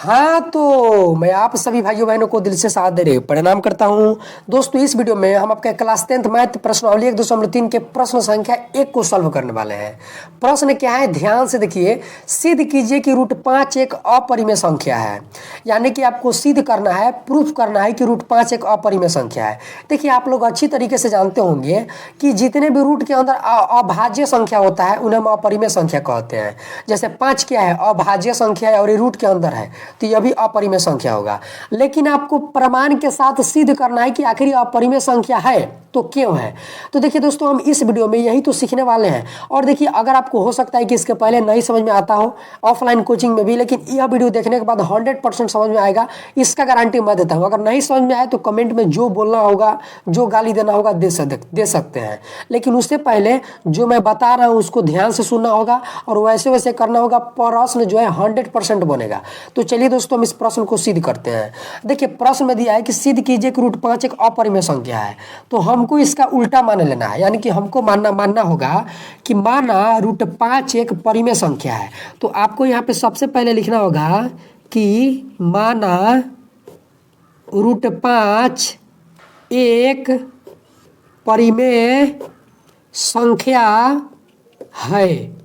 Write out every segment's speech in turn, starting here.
हाँ, तो मैं आप सभी भाइयों बहनों को दिल से सादर प्रणाम करता हूँ। दोस्तों, इस वीडियो में हम आपके क्लास 10th मैथ प्रश्नावली 1.3 के प्रश्न संख्या 1 को सॉल्व करने वाले हैं। प्रश्न क्या है, ध्यान से देखिए। सिद्ध कीजिए कि √5 एक अपरिमेय संख्या है। यानी कि आपको सिद्ध करना है, प्रूफ करना है कि √5 एक अपरिमेय संख्या है। देखिए, आप लोग अच्छी तरीके से जानते होंगे कि जितने भी रूट के अंदर अभाज्य संख्या होता है उन्हें हम अपरिमेय संख्या कहते हैं। जैसे 5 क्या है, अभाज्य संख्या है और ये रूट के अंदर है, तो यह भी अपरिमेय संख्या होगा। लेकिन आपको प्रमाण के साथ सिद्ध करना है कि आखिर यह अपरिमेय संख्या है तो क्यों है। तो देखिए दोस्तों, हम इस वीडियो में यही तो सीखने वाले हैं। और देखिए, अगर आपको हो सकता है कि इसके पहले नहीं समझ में आता हो ऑफलाइन कोचिंग में भी, लेकिन यह वीडियो देखने के बाद 100% समझ में आएगा, इसका गारंटी मैं देता हूँ। अगर नहीं समझ में आए तो कमेंट में जो बोलना होगा, जो गाली देना होगा दे सकते हैं। लेकिन उससे पहले जो मैं बता रहा हूँ उसको ध्यान से सुनना होगा और वैसे वैसे करना होगा। प्रश्न जो है 100% बनेगा। तो चलिए दोस्तों, हम इस प्रश्न को सिद्ध करते हैं। देखिए, प्रश्न में दिया है कि सिद्ध कीजिए कि √5 एक अपरिमेय संख्या है। तो हमको इसका उल्टा मान लेना है, यानी कि हमको मानना होगा कि माना √5 एक परिमेय संख्या है। तो आपको यहाँ पे सबसे पहले लिखना होगा कि माना √5 एक परिमेय संख्या है।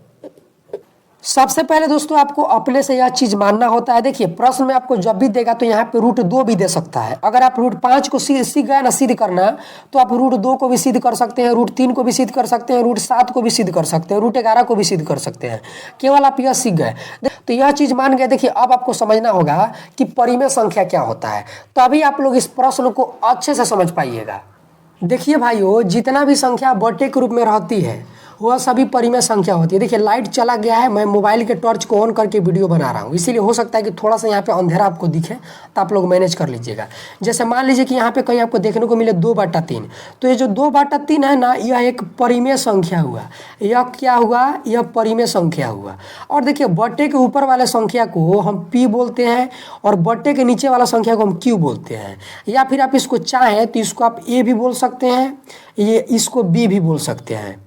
सबसे पहले दोस्तों आपको अपने से यह चीज मानना होता है। देखिए, प्रश्न में आपको जब भी देगा तो यहाँ पे √2 भी दे सकता है। अगर आप √5 को सीख गए ना सिद्ध करना, तो आप √2 को भी सिद्ध कर सकते हैं, √3 को भी सिद्ध कर सकते हैं, √7 को भी सिद्ध कर सकते हैं, √11 को भी सिद्ध कर सकते हैं। केवल आप यह सीख गए तो यह चीज मान गए। देखिए, अब आपको समझना होगा कि परिमेय संख्या क्या होता है, तभी आप लोग इस प्रश्न को अच्छे से समझ पाइएगा। देखिए भाइयों, जितना भी संख्या बटे के रूप में रहती है वह सभी परिमेय संख्या होती है। देखिए, लाइट चला गया है, मैं मोबाइल के टॉर्च को ऑन करके वीडियो बना रहा हूँ, इसीलिए हो सकता है कि थोड़ा सा यहाँ पे अंधेरा आपको दिखे, तो आप लोग मैनेज कर लीजिएगा। जैसे मान लीजिए कि यहाँ पे कहीं आपको देखने को मिले 2/3, तो ये जो 2/3 है ना, यह एक परिमेय संख्या हुआ। यह क्या हुआ, यह परिमेय संख्या हुआ। और देखिए, बटे के ऊपर वाले संख्या को हम p बोलते हैं और बटे के नीचे वाला संख्या को हम q बोलते हैं। या फिर आप इसको चाहें तो इसको आप a भी बोल सकते हैं, ये इसको b भी बोल सकते हैं।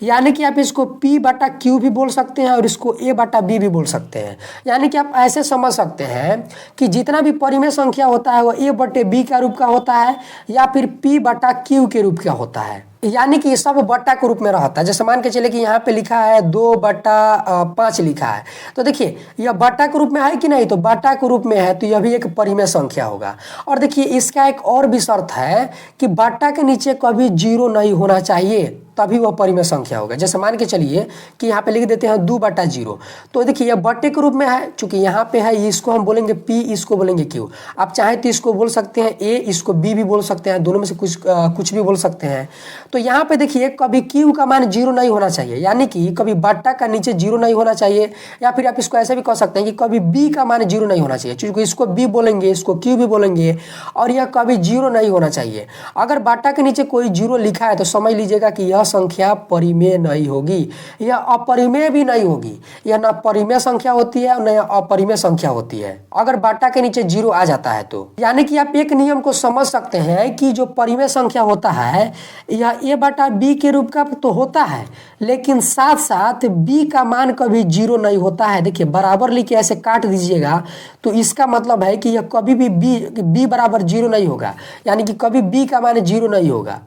यानी कि आप इसको p/q भी बोल सकते हैं और इसको a/b भी बोल सकते हैं। यानी कि आप ऐसे समझ सकते हैं कि जितना भी परिमेय संख्या होता है वो a/b का रूप का होता है या फिर p/q के रूप का होता है। यानी कि सब बट्टा के रूप में रहता है। जैसे मान के चले कि यहाँ पे लिखा है 2/5 लिखा है, तो देखिए यह बट्टा के रूप में है कि नहीं, तो बट्टा के रूप में है, तो यह भी एक परिमेय संख्या होगा। और देखिए, इसका एक और भी शर्त है कि बट्टा के नीचे कभी 0 नहीं होना चाहिए, तभी वह परिमेय संख्या होगा। जैसे मान के चलिए कि यहाँ पे लिख देते हैं 2/0, तो देखिए यह बट्टे के रूप में है, चूंकि यहाँ पे है, इसको हम बोलेंगे p, इसको बोलेंगे q। आप चाहें तो इसको बोल सकते हैं a, इसको b भी बोल सकते हैं, दोनों में से कुछ भी बोल सकते हैं। तो यहाँ पे देखिए, कभी q का मान 0 नहीं होना चाहिए, यानी कि कभी बट्टा का नीचे 0 नहीं होना चाहिए। या फिर आप इसको ऐसे भी कह सकते हैं कि कभी b का मान 0 नहीं होना चाहिए, चूंकि इसको b बोलेंगे, इसको q भी बोलेंगे, और यह कभी 0 नहीं होना चाहिए। अगर बट्टा के नीचे कोई 0 लिखा है तो समझ लीजिएगा कि यह संख्या परिमेय नहीं होगी, यह अपरिमेय भी नहीं होगी। यह ना परिमेय संख्या होती है और न अपरिमेय संख्या होती है अगर बट्टा के नीचे 0 आ जाता है तो। यानी कि आप एक नियम को समझ सकते हैं कि जो परिमेय संख्या होता है यह a/b के रूप का तो होता है, लेकिन साथ साथ b का मान कभी 0 नहीं होता है। देखिए, बराबर लिख के ऐसे काट दीजिएगा तो इसका मतलब है कि यह कभी भी b बराबर 0 नहीं होगा, यानी कि कभी b का मान 0 नहीं होगा,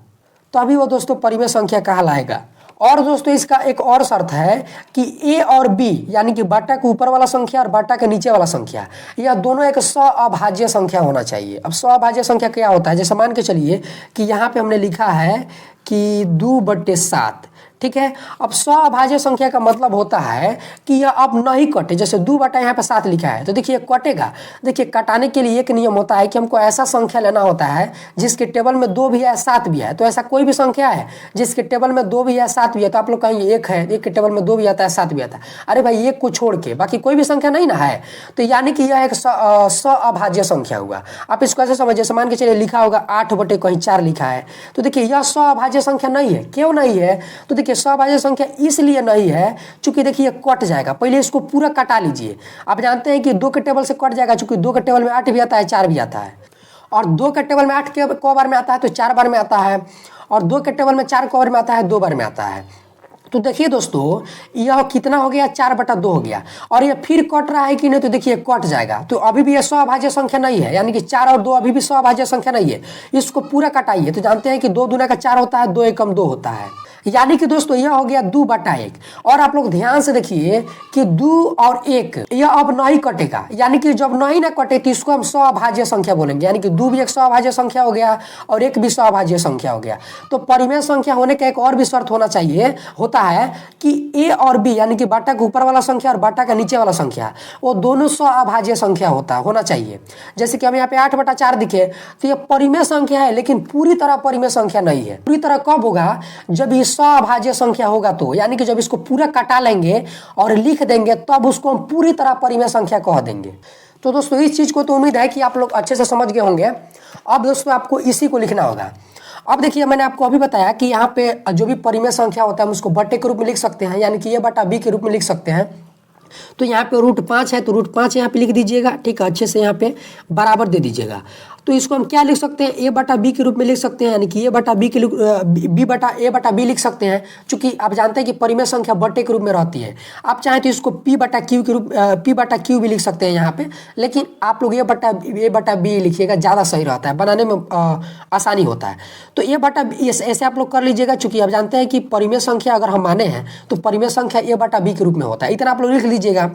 तो अभी वो दोस्तों परिमेय संख्या कहलाएगा। और दोस्तों, इसका एक और शर्त है कि a और b, यानी कि बट्टा के ऊपर वाला संख्या और बट्टा के नीचे वाला संख्या, यह दोनों एक सअभाज्य संख्या होना चाहिए। अब सअभाज्य संख्या क्या होता है, जैसे मान के चलिए कि यहाँ पे हमने लिखा है कि 2/7, ठीक है। अब सअभाज्य संख्या का मतलब होता है कि यह अब नहीं कटे। जैसे 2 यहाँ पे 7 लिखा है, तो देखिए कटेगा। देखिए, कटाने के लिए एक नियम होता है कि हमको ऐसा संख्या लेना होता है जिसके टेबल में 2 भी है 7 भी है। तो ऐसा कोई भी संख्या है जिसके टेबल में 2 भी है 7 भी है, तो आप लोग कहेंगे एक है, एक के टेबल में 2 भी आता है 7 भी आता है। अरे भाई, एक को छोड़ के बाकी कोई भी संख्या नहीं ना है, तो यानी कि यह एक सअभाज्य संख्या हुआ। आप इसको ऐसे समझिए, जैसे मान के चलिए लिखा होगा 8/4 लिखा है, तो देखिए यह सअभाज्य संख्या नहीं है। क्यों नहीं है, तो देखिए सअभाज्य संख्या इसलिए नहीं है चूंकि देखिए कट जाएगा। पहले इसको पूरा कटा लीजिए। आप जानते हैं कि 2 के टेबल से कट जाएगा, चूंकि 2 के टेबल में 8 भी आता है 4 भी आता है, और 2 के टेबल में 8 क बार में आता है तो 4 बार में आता है, और 2 के टेबल में 4 क बार में आता है 2 बार में आता है। तो देखिए दोस्तों, यह कितना हो गया, 4/2 हो गया। और ये फिर कट रहा है कि नहीं, तो देखिए कट जाएगा। तो अभी भी ये स्वभाज्य संख्या नहीं है, यानी कि 4 और 2 अभी भी स्वभाज्य संख्या नहीं है। इसको पूरा कटाइए तो जानते हैं कि 2 दूना का 4 होता है, 2 एकम 2 होता है। यानी कि दोस्तों यह हो गया 2/1। और आप लोग ध्यान से देखिए कि 2 और 1 यह अब नहीं कटेगा, यानी कि जब नहीं ना कटे तो इसको हम स्वभाज्य संख्या बोलेंगे। यानी कि 2 भी एक स्वभाज्य संख्या हो गया और 1 भी स्वभाज्य संख्या हो गया। तो परिमेय संख्या होने का एक और भी शर्त होना चाहिए, होता है कि a और b यानी कि बट्टा के ऊपर वाला संख्या और बट्टा का नीचे वाला संख्या, वो दोनों स्वभाज्य संख्या होना चाहिए। जैसे कि हम यहाँ पे 8/4 दिखे तो ये परिमेय संख्या है, लेकिन पूरी तरह परिमेय संख्या नहीं है। पूरी तरह कब होगा, जब ये स्वभाज्य संख्या होगा। तो यानी कि जब इसको पूरा कटा लेंगे और लिख देंगे तब उसको हम पूरी तरह परिमेय संख्या कह देंगे। तो दोस्तों इस चीज को तो उम्मीद है कि आप लोग अच्छे से समझ गए होंगे। अब दोस्तों आपको इसी को लिखना होगा। अब देखिए, मैंने आपको अभी बताया कि यहाँ पे जो भी परिमेय संख्या होता है हम उसको बट्टे के रूप में लिख सकते हैं, यानी कि a/b के रूप में लिख सकते हैं। तो यहाँ पे √5 है तो √5 यहाँ पे लिख दीजिएगा, ठीक है, अच्छे से यहाँ पे बराबर दे दीजिएगा। तो इसको हम क्या लिख सकते हैं, a/b के रूप में लिख सकते हैं, यानी कि a/b के a/b लिख सकते हैं। चूंकि आप जानते हैं कि परिमेय संख्या बट्टे के रूप में रहती है। आप चाहें तो इसको p/q के रूप p/q भी लिख सकते हैं यहाँ पे, लेकिन आप लोग a/b लिखिएगा, ज़्यादा सही रहता है, बनाने में आसानी होता है। तो a/b ऐसे आप लोग कर लीजिएगा। चूंकि आप जानते हैं कि परिमेय संख्या अगर हम माने हैं तो परिमेय संख्या a/b के रूप में होता है। इतना आप लोग लिख लीजिएगा।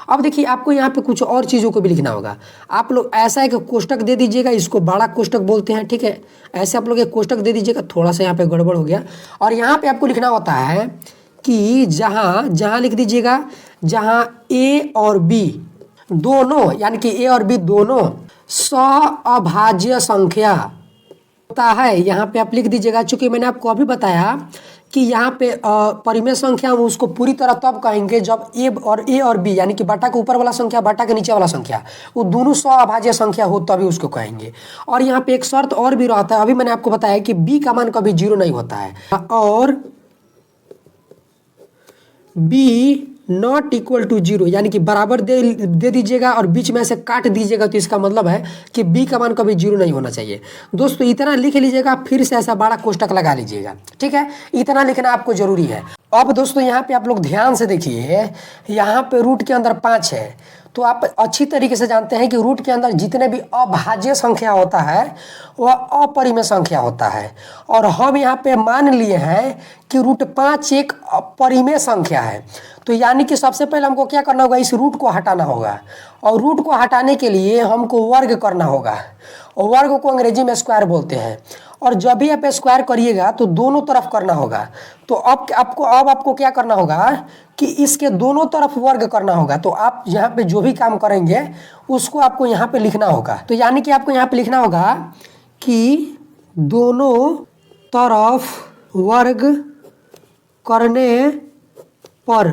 अब देखिए, आपको यहाँ पे कुछ और चीज़ों को भी लिखना होगा। आप लोग ऐसा एक कोष्टक दे दीजिएगा, इसको बड़ा कोष्टक बोलते हैं, ठीक है। ऐसे आप लोग एक कोष्टक दे दीजिएगा, थोड़ा सा यहाँ पे गड़बड़ हो गया। और यहाँ पे आपको लिखना होता है कि जहाँ लिख दीजिएगा, जहाँ a और b दोनों, यानी कि a और b दोनों स्वभाज्य संख्या होता है, यहाँ पे आप लिख दीजिएगा। चूंकि मैंने आपको अभी बताया कि यहाँ पे परिमेय संख्या हम उसको पूरी तरह तब कहेंगे जब a और b यानी कि बट्टा के ऊपर वाला संख्या बट्टा के नीचे वाला संख्या वो दोनों स्वभाज्य संख्या हो तभी उसको कहेंगे। और यहाँ पे एक शर्त और भी रहता है, अभी मैंने आपको बताया कि b का मान कभी 0 नहीं होता है और b नॉट इक्वल टू 0, यानी कि बराबर दे दीजिएगा और बीच में से काट दीजिएगा। तो इसका मतलब है कि b का मान कभी 0 नहीं होना चाहिए। दोस्तों इतना लिख लीजिएगा, फिर से ऐसा बड़ा कोष्टक लगा लीजिएगा, ठीक है। इतना लिखना आपको जरूरी है। अब दोस्तों यहाँ पे आप लोग ध्यान से देखिए, यहाँ पे रूट के अंदर 5 है। तो आप अच्छी तरीके से जानते हैं कि रूट के अंदर जितने भी अभाज्य संख्या होता है वह अपरिमेय संख्या होता है। और हम यहाँ पे मान लिए हैं कि √5 एक परिमेय संख्या है। तो यानी कि सबसे पहले हमको क्या करना होगा, इस रूट को हटाना होगा। और रूट को हटाने के लिए हमको वर्ग करना होगा, और वर्ग को अंग्रेजी में स्क्वायर बोलते हैं। और जब भी आप स्क्वायर करिएगा तो दोनों तरफ करना होगा। तो अब आपको क्या करना होगा कि इसके दोनों तरफ वर्ग करना होगा। तो आप यहाँ पे जो भी काम करेंगे उसको आपको यहाँ पे लिखना होगा। तो यानी कि आपको यहाँ पे लिखना होगा कि दोनों तरफ वर्ग करने पर,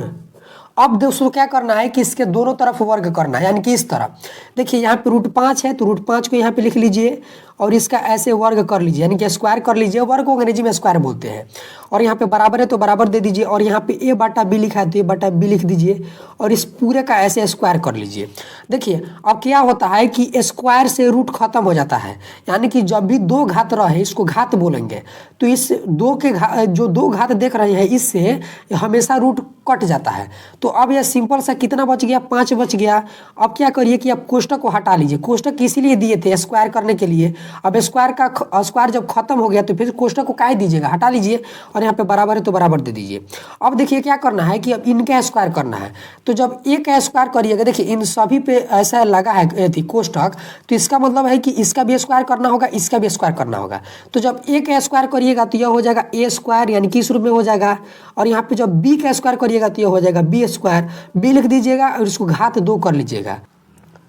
अब दोस्तों क्या करना है कि इसके दोनों तरफ वर्ग करना है, यानी कि इस तरह देखिए, यहाँ पे √5 है तो √5 को यहाँ पे लिख लीजिए और इसका ऐसे वर्ग कर लीजिए, यानी कि स्क्वायर कर लीजिए। वर्ग को अंग्रेजी में स्क्वायर बोलते हैं। और यहाँ पे बराबर है तो बराबर दे दीजिए, और यहाँ पे a/b लिखा है तो a/b लिख दीजिए और इस पूरे का ऐसे स्क्वायर कर लीजिए। देखिए अब क्या होता है कि स्क्वायर से रूट खत्म हो जाता है, यानी कि जब भी 2 घात रहे इसको घात बोलेंगे। तो इस 2 के जो 2 घात देख रहे हैं इससे हमेशा रूट कट जाता है। तो अब यह सिंपल सा कितना बच गया, 5 बच गया। अब क्या करिए कि आप कोष्टक को हटा लीजिए। कोष्टक इसीलिए दिए थे स्क्वायर करने के लिए। अब स्क्वायर जब खत्म हो गया तो फिर कोष्टक को काट दीजिएगा, हटा लीजिए और यहाँ पे बराबर है तो बराबर दे दीजिए। अब देखिए क्या करना है कि अब इनका स्क्वायर करना है। तो जब एक स्क्वायर करिएगा, देखिए इन सभी पे ऐसा लगा है कोष्टक, तो इसका मतलब है कि इसका भी स्क्वायर करना होगा, इसका भी स्क्वायर करना होगा। तो जब एक स्क्वायर करिएगा तो यह हो जाएगा a², यानी कि इस रूप में हो जाएगा। और यहाँ पे जब b का स्क्वायर करिएगा तो यह हो जाएगा b²। b लिख दीजिएगा और इसको घात 2 कर लीजिएगा।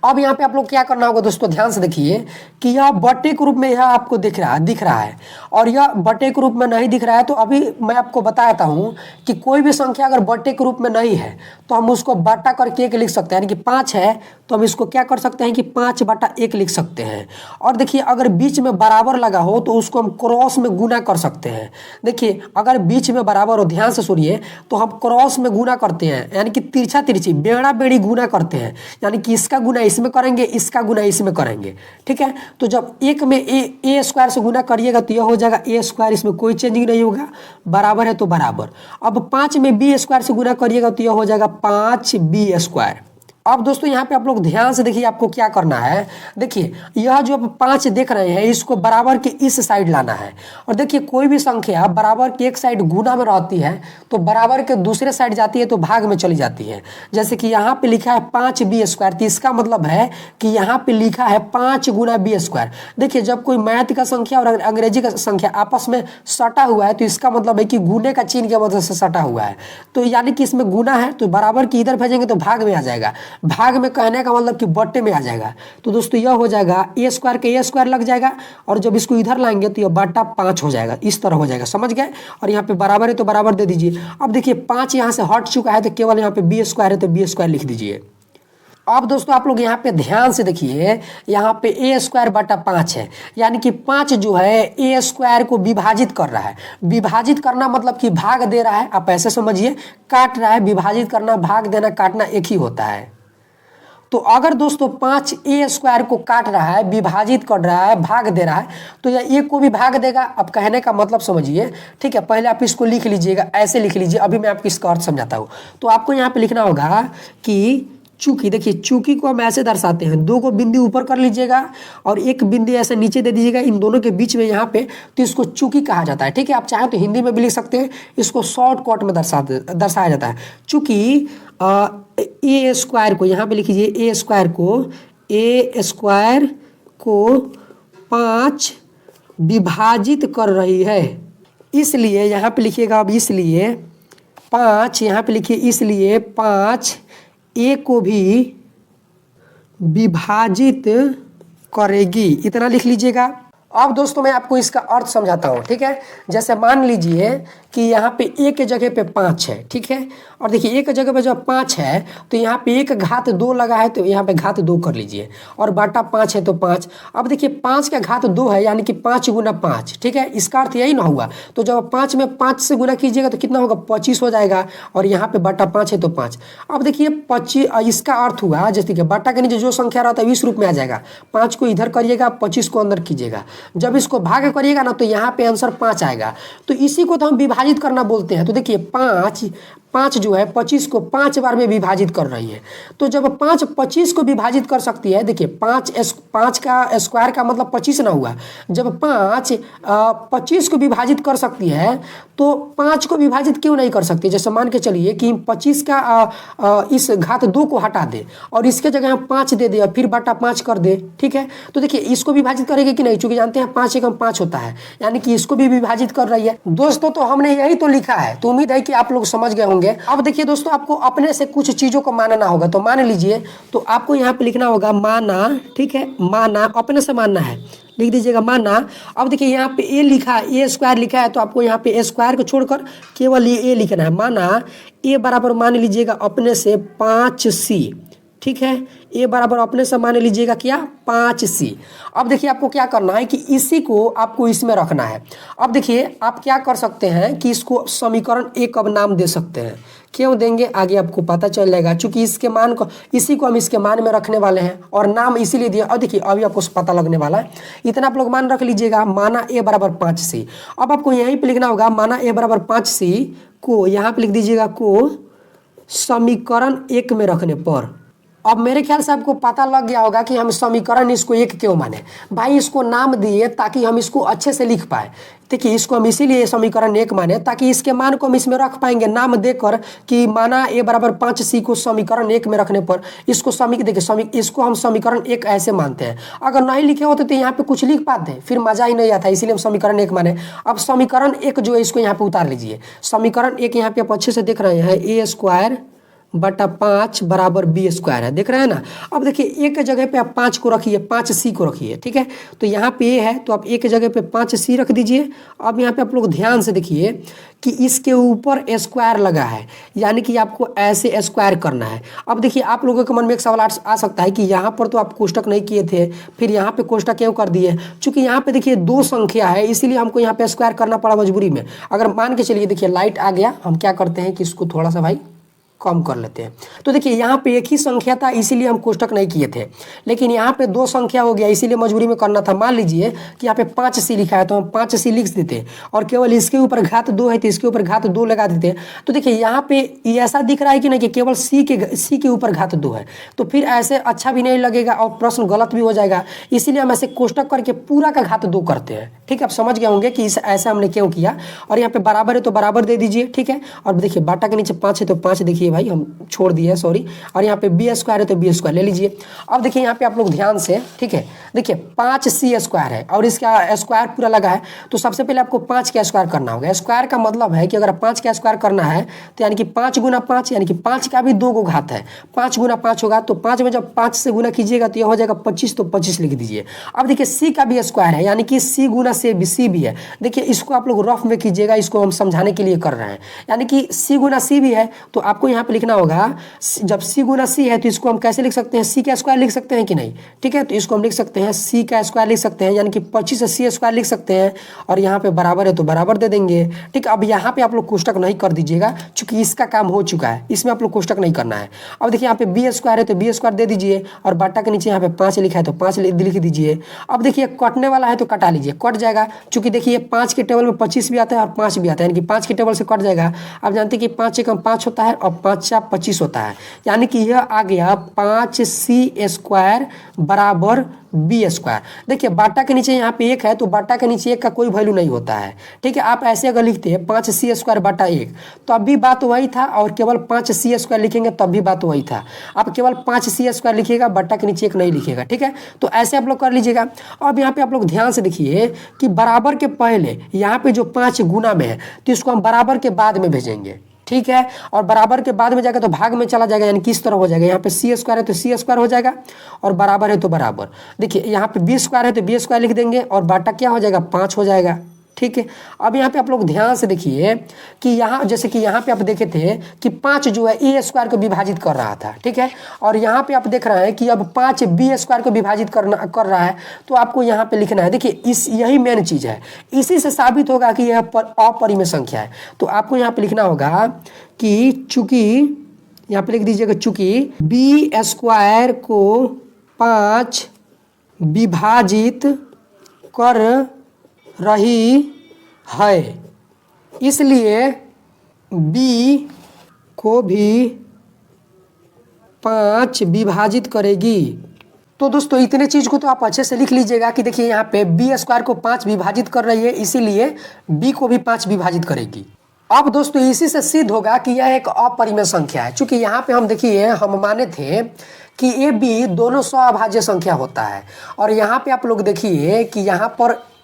अब यहाँ पे आप लोग क्या करना होगा दोस्तों, ध्यान से देखिए कि यह बट्टे के रूप में यह आपको दिख रहा है और यह बट्टे के रूप में नहीं दिख रहा है। तो अभी मैं आपको बताता हूँ कि कोई भी संख्या अगर बट्टे के रूप में नहीं है तो हम उसको बट्टा करके 1 लिख सकते हैं, यानी कि 5 है तो हम इसको क्या कर सकते हैं कि 5/1 लिख सकते हैं। और देखिए अगर बीच में बराबर लगा हो तो उसको हम क्रॉस में गुना कर सकते हैं। देखिए अगर बीच में बराबर हो, ध्यान से सुनिए, तो हम क्रॉस में गुना करते हैं, यानी कि तिरछा तिरछी बेड़ा बेड़ी गुना करते हैं, यानी कि इसका गुना इसमें करेंगे, इसका गुना इसमें करेंगे, ठीक है। तो जब एक में ए स्क्वायर से गुना करिएगा तो यह हो जाएगा ए स्क्वायर, इसमें कोई चेंजिंग नहीं होगा, बराबर है तो बराबर। अब 5 में बी स्क्वायर से गुना करिएगा तो यह हो जाएगा 5b स्क्वायर। अब दोस्तों यहाँ पे आप लोग ध्यान से देखिए आपको क्या करना है। देखिए यह जो आप 5 देख रहे हैं इसको बराबर के इस साइड लाना है। और देखिए कोई भी संख्या बराबर के एक साइड गुना में रहती है तो बराबर के दूसरे साइड जाती है तो भाग में चली जाती है। जैसे कि यहाँ पे लिखा है 5b स्क्वायर, तो इसका मतलब है कि यहाँ पे लिखा है 5 गुना b स्क्वायर। देखिए जब कोई मैथ का संख्या और अंग्रेजी का संख्या आपस में सटा हुआ है तो इसका मतलब है कि गुने का चिन्ह के मदद से सटा हुआ है। तो यानी कि इसमें गुना है तो बराबर की इधर भेजेंगे तो भाग में आ जाएगा, भाग में कहने का मतलब कि बट्टे में आ जाएगा। तो दोस्तों यह हो जाएगा ए स्क्वायर के ए स्क्वायर लग जाएगा और जब इसको इधर लाएंगे तो यह बट्टा 5 हो जाएगा, इस तरह हो जाएगा, समझ गए। और यहाँ पे बराबर है तो बराबर दे दीजिए। अब देखिए 5 यहाँ से हट चुका है तो केवल यहाँ पे बी स्क्वायर है तो बी स्क्वायर लिख दीजिए। अब दोस्तों आप लोग यहाँ पे ध्यान से देखिए, यहाँ पे ए स्क्वायर बटा 5 है, यानी कि 5 जो है ए स्क्वायर को विभाजित कर रहा है। विभाजित करना मतलब कि भाग दे रहा है, आप ऐसे समझिए, काट रहा है। विभाजित करना, भाग देना, काटना एक ही होता है। तो अगर दोस्तों 5 ए स्क्वायर को काट रहा है, विभाजित कर रहा है, भाग दे रहा है तो यह ए को भी भाग देगा। अब कहने का मतलब समझिए, ठीक है। पहले आप इसको लिख लीजिएगा, ऐसे लिख लीजिए, अभी मैं आपको इसका अर्थ समझाता हूँ। तो आपको यहाँ पे लिखना होगा कि चूंकि, देखिए चूंकि को हम ऐसे दर्शाते हैं, 2 को बिंदु ऊपर कर लीजिएगा और एक बिंदु ऐसे नीचे दे दीजिएगा, इन दोनों के बीच में यहाँ पे, तो इसको चूंकि कहा जाता है, ठीक है। आप चाहें तो हिंदी में भी लिख सकते हैं, इसको शॉर्टकट में दर्शाया जाता है। चूंकि ए स्क्वायर को यहाँ पे लिखिए, ए स्क्वायर को 5 विभाजित कर रही है, इसलिए यहाँ पे लिखिएगा। अब इसलिए 5 यहाँ पे लिखिए, इसलिए 5 ए को भी विभाजित करेगी, इतना लिख लीजिएगा। अब दोस्तों मैं आपको इसका अर्थ समझाता हूँ, ठीक है। जैसे मान लीजिए कि यहाँ पे ए के जगह पे 5 है, ठीक है। और देखिए ए के जगह पे जब 5 है तो यहाँ पे 1 घात 2 लगा है तो यहाँ पे घात 2 कर लीजिए और बटा 5 है तो 5। अब देखिए 5 का घात 2 है, यानी कि 5 गुना 5, ठीक है। इसका अर्थ यही ना हुआ। तो जब 5 में 5 से गुना कीजिएगा तो कितना होगा, 25 हो जाएगा और यहाँ पे बटा 5 है तो 5। अब देखिए 25, इसका अर्थ हुआ, जैसे कि बटा के नीचे जो संख्या रहता है इस रूप में आ जाएगा। 5 को इधर करिएगा, 25 को अंदर कीजिएगा, जब इसको भाग करिएगा ना तो यहाँ पे आंसर 5 आएगा। तो इसी को तो हम विभाजित करना बोलते हैं। तो देखिए 5 जो है 25 को 5 बार में विभाजित कर रही है। तो जब 5 25 को विभाजित कर सकती है, देखिए 5 का स्क्वायर का मतलब 25 ना हुआ। जब 5 25 को विभाजित कर सकती है तो 5 को विभाजित क्यों नहीं कर सकती। जैसे मान के चलिए कि 25 का इस घात 2 को हटा दे और इसके जगह हम 5 दे दे और फिर बटा 5 कर दे, ठीक है। तो देखिए इसको विभाजित करेगी कि नहीं, चूंकि जानते हैं 5 एकम 5 होता है, यानी कि इसको भी विभाजित कर रही है। दोस्तों तो हमने यही तो लिखा है, तो उम्मीद है कि आप लोग समझ गए होंगे। अब देखिए दोस्तों आपको अपने से कुछ चीजों को मानना होगा। तो मान लीजिए, तो आपको यहाँ पे लिखना होगा माना, ठीक है। माना, अपने से मानना है, लिख दीजिएगा माना। अब देखिए यहाँ पे ए लिखा है, ए स्क्वायर लिखा है, तो आपको यहाँ पे ए स्क्वायर को छोड़कर केवल ये ए लिखना है। माना ए बराबर मान लीजिएगा अपने से 5c, ठीक है। ए बराबर अपने से मान लीजिएगा क्या, 5c। अब देखिए आपको क्या करना है कि इसी को आपको इसमें रखना है। अब देखिए आप क्या कर सकते हैं कि इसको समीकरण 1 अब नाम दे सकते हैं। क्यों देंगे आगे आपको पता चल जाएगा, क्योंकि इसके मान को, इसी को हम इसके मान में रखने वाले हैं और नाम इसीलिए दिया। और देखिए अभी आपको पता लगने वाला है, इतना आप लोग मान रख लीजिएगा। माना ए बराबर 5c। अब आपको यहीं पे लिखना होगा माना ए बराबर 5c को यहाँ पे लिख दीजिएगा, को समीकरण 1 में रखने पर। अब मेरे ख्याल से आपको पता लग गया होगा कि हम समीकरण इसको 1 क्यों माने। भाई इसको नाम दिए ताकि हम इसको अच्छे से लिख पाए। देखिए इसको हम इसीलिए समीकरण 1 माने ताकि इसके मान को हम इसमें रख पाएंगे नाम देकर कि माना ए बराबर 5c को समीकरण 1 में रखने पर इसको देखिए इसको हम समीकरण 1 ऐसे मानते हैं। अगर नहीं लिखे होते तो यहाँ पे कुछ लिख पाते, फिर मजा ही नहीं आता, इसीलिए हम समीकरण 1 माने। अब समीकरण 1 जो है इसको यहाँ पे उतार लीजिए। समीकरण 1 यहाँ पे आप अच्छे से देख रहे हैं, ए स्क्वायर बटा 5 बराबर बी स्क्वायर है, देख रहे हैं ना। अब देखिए एक जगह पे आप 5 को रखिए, 5c को रखिए, ठीक है। तो यहाँ पे ए है तो आप एक जगह पे 5c रख दीजिए। अब यहाँ पे आप लोग ध्यान से देखिए कि इसके ऊपर स्क्वायर लगा है, यानी कि आपको ऐसे स्क्वायर करना है। अब देखिए आप लोगों के मन में एक सवाल आ सकता है कि यहाँ पर तो आप कोष्टक नहीं किए थे, फिर यहाँ पे कोष्टक क्यों कर दिए। चूंकि यहाँ पे देखिए 2 संख्या है, इसीलिए हमको यहाँ पे स्क्वायर करना पड़ा मजबूरी में। अगर मान के चलिए देखिए लाइट आ गया, हम क्या करते हैं कि इसको थोड़ा सा भाई कम कर लेते हैं। तो देखिए यहाँ पे एक ही संख्या था इसीलिए हम कोष्टक नहीं किए थे, लेकिन यहाँ पे 2 संख्या हो गया इसीलिए मजबूरी में करना था। मान लीजिए कि यहाँ पे 5c लिखा है तो हम 5c लिख देते और केवल इसके ऊपर घात 2 है तो इसके ऊपर घात 2 लगा देते। तो देखिए यहाँ पे ऐसा दिख रहा है कि नहीं कि केवल c के ऊपर घात 2 है, तो फिर ऐसे अच्छा भी नहीं लगेगा और प्रश्न गलत भी हो जाएगा। इसीलिए हम ऐसे कोष्टक करके पूरा का घात 2 करते हैं। ठीक है, आप समझ गए होंगे कि ऐसा हमने क्यों किया। और यहाँ पे बराबर है तो बराबर दे दीजिए। ठीक है, और देखिए बाटा के नीचे 5 है तो 5 देखिए भाई हम छोड़ दिए, सॉरी। और यहाँ पे बी स्क्वायर है तो बी स्क्वायर ले लीजिए। अब देखिए यहाँ पे आप लोग ध्यान से, ठीक है, देखिए 5c स्क्वायर है और इसका स्क्वायर पूरा लगा है, तो सबसे पहले आपको 5 का स्क्वायर करना होगा। स्क्वायर का मतलब है कि अगर 5 का स्क्वायर करना है तो यानी कि 5 गुना 5 यानी कि 5 का भी 2 गो घात है, 5 गुना 5 होगा। तो 5 में जब 5 से गुना कीजिएगा तो यह हो जाएगा 25, तो 25 लिख दीजिए। अब देखिए c का भी स्क्वायर है यानी कि c गुना से c भी है। देखिए इसको आप लोग रफ में कीजिएगा, इसको हम समझाने के लिए कर रहे हैं। यानी कि c गुना c भी है तो आपको यहाँ पे लिखना होगा, जब c गुना c है तो इसको हम कैसे लिख सकते हैं, c का स्क्वायर लिख सकते हैं कि नहीं। ठीक है, तो इसको हम लिख सकते हैं c का स्क्वायर लिख सकते हैं यानी कि 25 c स्क्वायर लिख सकते हैं। और यहाँ पे बराबर है तो बराबर दे देंगे। ठीक है, अब यहाँ पे आप लोग कोष्टक नहीं कर दीजिएगा क्योंकि इसका काम हो चुका है, इसमें आप लोग कोष्टक नहीं करना है। अब देखिए यहाँ पे बी स्क्वायर है तो बी स्क्वायर दे दीजिए और बाटा के नीचे यहाँ पे 5 लिखा है तो 5 लिख दीजिए। अब देखिए कटने वाला है तो कटा लीजिए, कट जाएगा क्योंकि देखिए 5 के टेबल में 25 भी आता है और 5 भी आता है, यानी कि 5 के टेबल से कट जाएगा। आप जानते हैं कि 5 से कम 5 होता है और 5 से 25 होता है, यानी कि यह आ गया 5c स्क्वायर बराबर बी स्क्वायर। देखिए बाटा के नीचे यहाँ पे 1 है तो बाटा के नीचे 1 का कोई वैल्यू नहीं होता है। ठीक है, आप ऐसे अगर लिखते हैं 5c स्क्वायर बटा 1 तो अब भी बात वही था, और केवल 5c स्क्वायर लिखेंगे तब भी बात वही था। आप केवल 5c स्क्वायर लिखिएगा, बटा के नीचे 1 नहीं लिखिएगा। ठीक है, तो ऐसे आप लोग कर लीजिएगा। अब यहाँ पे आप लोग ध्यान से देखिए कि बराबर के पहले यहाँ पे जो 5 गुना में है तो इसको हम बराबर के बाद में भेजेंगे। ठीक है, और बराबर के बाद में जाएगा तो भाग में चला जाएगा, यानी किस तरह हो जाएगा, यहाँ पे c स्क्वायर है तो c स्क्वायर हो जाएगा और बराबर है तो बराबर। देखिए यहाँ पे b स्क्वायर है तो b स्क्वायर लिख देंगे और बाटा क्या हो जाएगा, 5 हो जाएगा। ठीक है, अब यहाँ पे आप लोग ध्यान से देखिए कि यहाँ जैसे कि यहाँ पे आप देखे थे कि 5 जो है ए स्क्वायर को विभाजित कर रहा था। ठीक है, और यहाँ पे आप देख रहे हैं कि अब 5 बी स्क्वायर को विभाजित कर रहा है, तो आपको यहाँ पे लिखना है। देखिए यही मेन चीज़ है, इसी से साबित होगा कि यह अपरिमेय संख्या है। तो आपको यहाँ पे लिखना होगा कि चूंकि, यहाँ पे लिख दीजिएगा, चूंकि बी स्क्वायर को 5 विभाजित कर रही है इसलिए b को भी 5 विभाजित करेगी। तो दोस्तों इतने चीज़ को तो आप अच्छे से लिख लीजिएगा कि देखिए यहाँ पे बी स्क्वायर को 5 विभाजित कर रही है इसीलिए b को भी 5 विभाजित करेगी। अब दोस्तों इसी से सिद्ध होगा कि यह एक अपरिमेय संख्या है। चूंकि यहाँ पे हम देखिए हम माने थे कि ए बी दोनों सअभाज्य संख्या होता है, और यहाँ पे आप लोग देखिए कि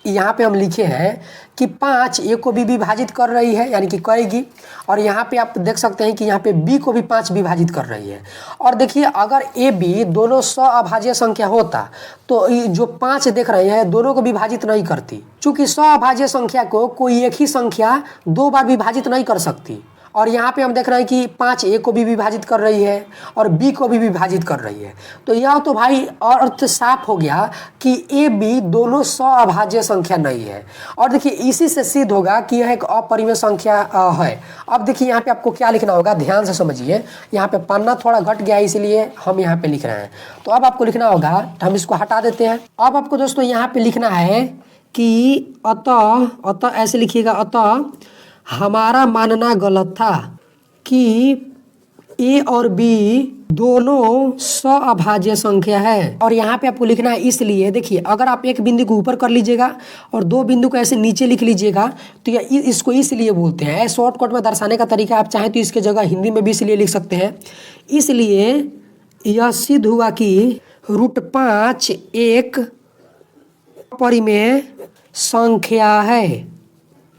यहाँ पे हम लिखे हैं कि 5 ए को भी विभाजित कर रही है यानी कि करेगी, और यहाँ पे आप देख सकते हैं कि यहाँ पे बी को भी 5 विभाजित कर रही है। और देखिए अगर ए बी दोनों सअभाज्य संख्या होता तो जो 5 देख रहे हैं दोनों को विभाजित नहीं करती, चूंकि सअभाज्य संख्या को कोई एक ही संख्या 2 बार विभाजित नहीं कर सकती। और यहाँ पे हम देख रहे हैं कि 5 ए को भी विभाजित कर रही है और बी को भी विभाजित कर रही है। तो यह तो भाई अर्थ साफ हो गया कि ए बी दोनों सअभाज्य संख्या नहीं है। और देखिए इसी से सिद्ध होगा कि यह एक अपरिमेय संख्या है। अब देखिए यहाँ पे आपको क्या लिखना होगा, ध्यान से समझिए। यहाँ पे पन्ना थोड़ा घट गया इसलिए हम यहाँ पे लिख रहे हैं। तो अब आपको लिखना होगा, हम इसको हटा देते हैं। अब आपको दोस्तों यहाँ पे लिखना है कि अतः ऐसे लिखिएगा, अतः हमारा मानना गलत था कि ए और बी दोनों सअभाज्य संख्या है। और यहाँ पे आपको लिखना है इसलिए, देखिए अगर आप एक बिंदु को ऊपर कर लीजिएगा और 2 बिंदु को ऐसे नीचे लिख लीजिएगा तो इसको इसलिए बोलते हैं। शॉर्टकट में दर्शाने का तरीका, आप चाहें तो इसके जगह हिंदी में भी इसलिए लिख सकते हैं। इसलिए यह सिद्ध हुआ कि √5 एक अपरिमेय संख्या है।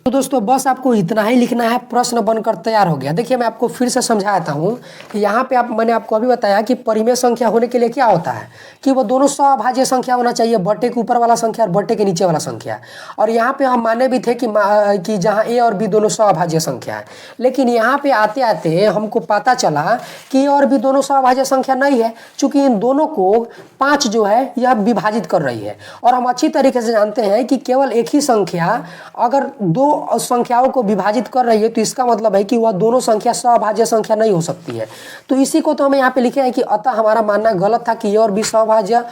तो दोस्तों बस आपको इतना ही लिखना है, प्रश्न बनकर तैयार हो गया। देखिए मैं आपको फिर से समझाता हूँ कि यहाँ पे मैंने आपको अभी बताया कि परिमेय संख्या होने के लिए क्या होता है कि वो दोनों सअभाज्य संख्या होना चाहिए, बट्टे के ऊपर वाला संख्या और बट्टे के नीचे वाला संख्या। और यहाँ पे हम माने भी थे कि जहाँ ए और बी दोनों सअभाज्य संख्या है, लेकिन यहाँ पे आते आते हमको पता चला कि ए और बी दोनों सअभाज्य संख्या नहीं है, चूँकि इन दोनों को 5 जो है यह विभाजित कर रही है। और हम अच्छी तरीके से जानते हैं कि केवल एक ही संख्या अगर 2 दो संख्याओं को विभाजित कर रही है तो इसका मतलब है कि वह दोनों संख्या सभाज्य संख्या नहीं हो सकती है। तो इसी को तो हमें यहाँ पे लिखे हैं कि अतः हमारा मानना गलत था कि ए और बी सभाज्य,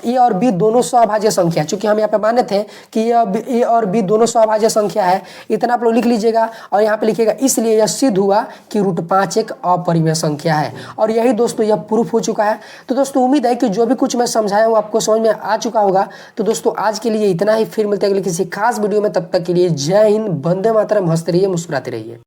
ए और बी दोनों सभाज्य संख्या, चूंकि हम यहाँ पे माने थे कि ए और बी दोनों सभाज्य संख्या है, इतना आप लोग लिख लीजिएगा और यहाँ पे लिखिएगा इसलिए यह सिद्ध हुआ कि √5 एक अपरिमेय संख्या है। और यही दोस्तों यह प्रूफ हो चुका है। तो दोस्तों उम्मीद है कि जो भी कुछ मैं समझाया हूँ आपको समझ में आ चुका होगा। तो दोस्तों आज के लिए इतना ही, फिर मिलते हैं अगले किसी खास वीडियो में, तब तक के लिए जय हिंद, वंदे मातरम, हंसते रहिए, मुस्कुराते रहिए।